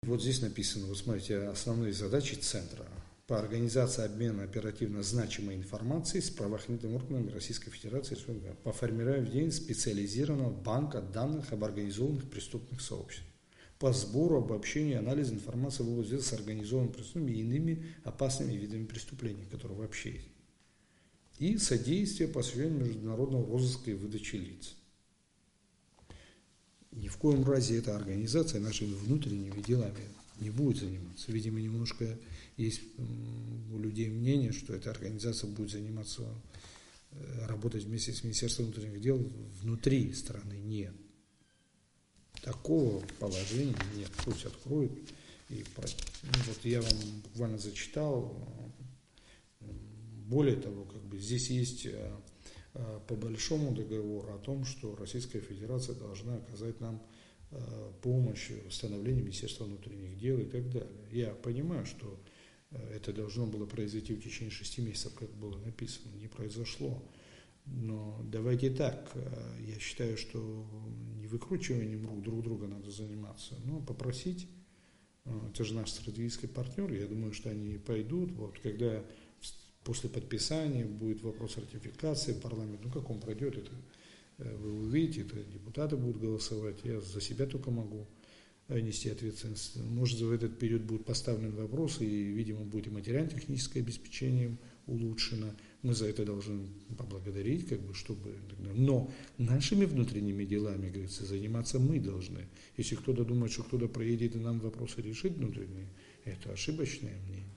Вот здесь написано, вот смотрите, основные задачи центра по организации обмена оперативно значимой информацией с правоохранительными органами Российской Федерации по формированию специализированного банка данных об организованных преступных сообществах, по сбору, обобщению и анализу информации в области с организованными преступными и иными опасными видами преступлений, которые вообще есть, и содействие по осуществлению международного розыска и выдачи лиц. Ни в коем разе эта организация нашими внутренними делами не будет заниматься. Видимо, немножко есть у людей мнение, что эта организация будет заниматься, работать вместе с Министерством внутренних дел внутри страны. Нет. Такого положения нет. Пусть откроют. Вот я вам буквально зачитал. Более того, здесь есть по большому договору о том, что Российская Федерация должна оказать нам помощь в восстановлении Министерства внутренних дел и так далее. Я понимаю, что это должно было произойти в течение 6 месяцев, как было написано, не произошло. Но давайте так, я считаю, что не выкручиванием рук друг друга надо заниматься, но попросить, это же наш стратегический партнер, я думаю, что они пойдут, вот когда после подписания будет вопрос ратификации в парламенте, как он пройдет, это вы увидите, это депутаты будут голосовать, я за себя только могу нести ответственность. Может, в этот период будет поставлен вопрос, и, видимо, будет и материально-техническое обеспечение улучшено. Мы за это должны поблагодарить, чтобы... Но нашими внутренними делами, говорится, заниматься мы должны. Если кто-то думает, что кто-то проедет и нам вопросы решит внутренние, это ошибочное мнение.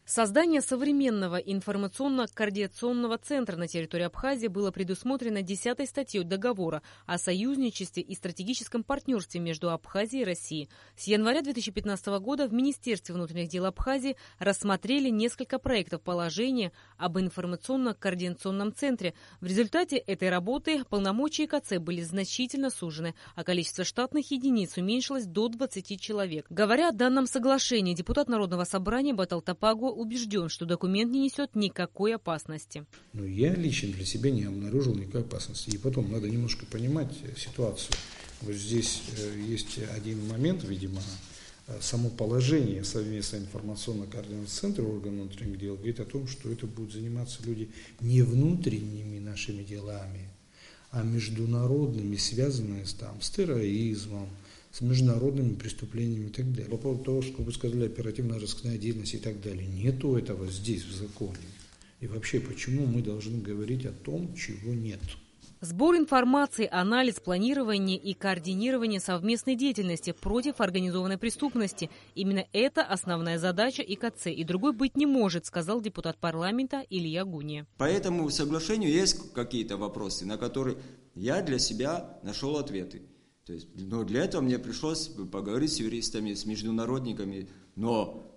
Создание современного информационно-координационного центра на территории Абхазии было предусмотрено 10-й статьей договора о союзничестве и стратегическом партнерстве между Абхазией и Россией. С января 2015 года в Министерстве внутренних дел Абхазии рассмотрели несколько проектов положения об информационно-координационном центре. В результате этой работы полномочия ИКЦ были значительно сужены, а количество штатных единиц уменьшилось до 20 человек. Говоря о данном соглашении, депутат Народного собрания Батал Тапагу убежден, что документ не несет никакой опасности. Я лично для себя не обнаружил никакой опасности. И потом надо немножко понимать ситуацию. Вот здесь есть один момент, видимо, само положение совместного информационно-координационного центра органов внутренних дел говорит о том, что это будут заниматься люди не внутренними нашими делами, а международными, связанными с терроризмом, с международными преступлениями и так далее. По поводу того, что вы сказали, оперативно-розыскная деятельность и так далее, нету этого здесь в законе. И вообще, почему мы должны говорить о том, чего нет? Сбор информации, анализ, планирование и координирование совместной деятельности против организованной преступности. Именно это основная задача ИКЦ, и другой быть не может, сказал депутат парламента Илья Гуния. По этому соглашению есть какие-то вопросы, на которые я для себя нашел ответы. Но для этого мне пришлось поговорить с юристами, с международниками. Но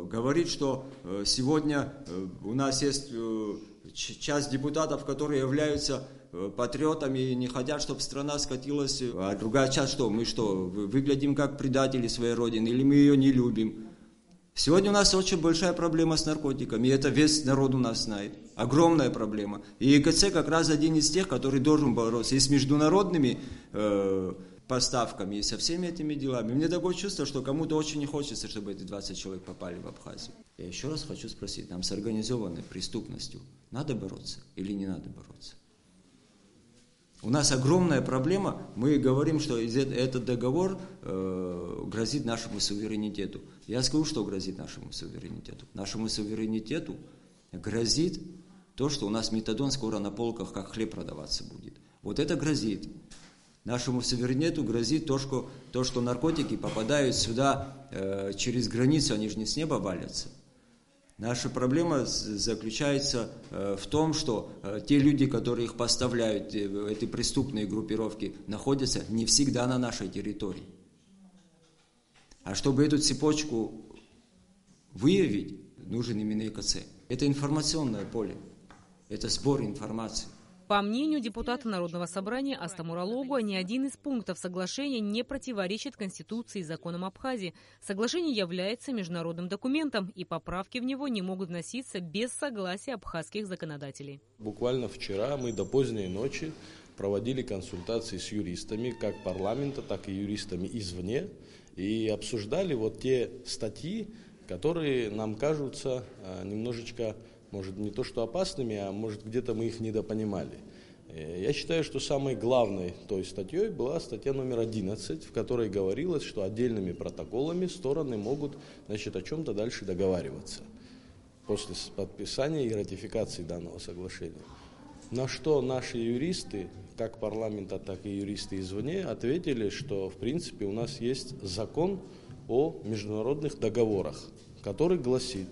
говорить, что сегодня у нас есть часть депутатов, которые являются патриотами и не хотят, чтобы страна скатилась, а другая часть, мы выглядим как предатели своей родины, или мы ее не любим. Сегодня у нас очень большая проблема с наркотиками, и это весь народ у нас знает. Огромная проблема. И ИКЦ как раз один из тех, который должен бороться и с международными поставками, и со всеми этими делами. Мне такое чувство, что кому-то очень не хочется, чтобы эти 20 человек попали в Абхазию. Я еще раз хочу спросить, нам с организованной преступностью надо бороться или не надо бороться? У нас огромная проблема, мы говорим, что этот договор грозит нашему суверенитету. Я скажу, что грозит нашему суверенитету. Нашему суверенитету грозит то, что у нас метадон скоро на полках как хлеб продаваться будет. Вот это грозит. Нашему суверенитету грозит то, что наркотики попадают сюда через границу, они же не с неба валятся. Наша проблема заключается в том, что те люди, которые их поставляют, эти преступные группировки, находятся не всегда на нашей территории. А чтобы эту цепочку выявить, нужен именно ИКЦ. Это информационное поле, это сбор информации. По мнению депутата Народного собрания Астамура Логуа, ни один из пунктов соглашения не противоречит Конституции и законам Абхазии. Соглашение является международным документом, и поправки в него не могут вноситься без согласия абхазских законодателей. Буквально вчера мы до поздней ночи проводили консультации с юристами, как парламента, так и юристами извне. и обсуждали вот те статьи, которые нам кажутся немножечко, может, не то что опасными, а может, где-то мы их недопонимали. Я считаю, что самой главной той статьей была статья номер 11, в которой говорилось, что отдельными протоколами стороны могут, значит, о чем-то дальше договариваться после подписания и ратификации данного соглашения. На что наши юристы, как парламента, так и юристы извне, ответили, что в принципе у нас есть закон о международных договорах, который гласит,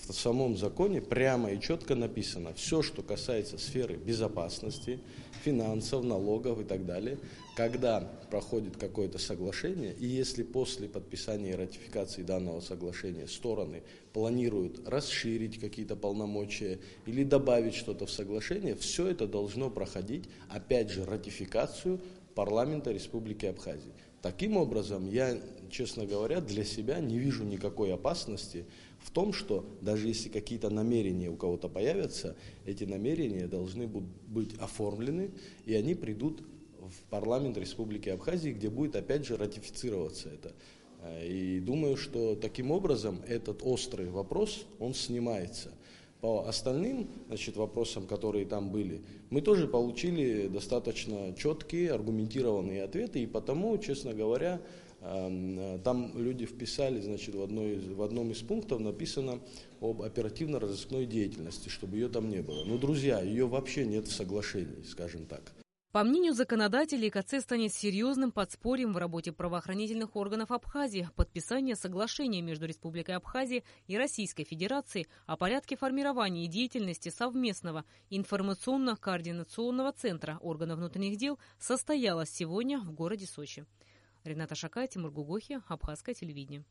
в самом законе прямо и четко написано, все, что касается сферы безопасности, финансов, налогов и так далее, когда проходит какое-то соглашение, и если после подписания и ратификации данного соглашения стороны планируют расширить какие-то полномочия или добавить что-то в соглашение, все это должно проходить, опять же, ратификацию парламента Республики Абхазия. Таким образом, я, честно говоря, для себя не вижу никакой опасности в том, что даже если какие-то намерения у кого-то появятся, эти намерения должны быть оформлены, и они придут в парламент Республики Абхазия, где будет опять же ратифицироваться это. И думаю, что таким образом этот острый вопрос, он снимается. По остальным, значит, вопросам, которые там были, мы тоже получили достаточно четкие, аргументированные ответы, и потому, честно говоря, там люди вписали, значит, в одном из пунктов написано об оперативно-розыскной деятельности, чтобы ее там не было. Но, друзья, ее вообще нет в соглашении, скажем так. По мнению законодателей, КЦ станет серьезным подспорьем в работе правоохранительных органов Абхазии. Подписание соглашения между Республикой Абхазия и Российской Федерацией о порядке формирования и деятельности совместного информационно-координационного центра органов внутренних дел состоялось сегодня в городе Сочи. Рената Шакай, Тимур Гугохи, Абхазское телевидение.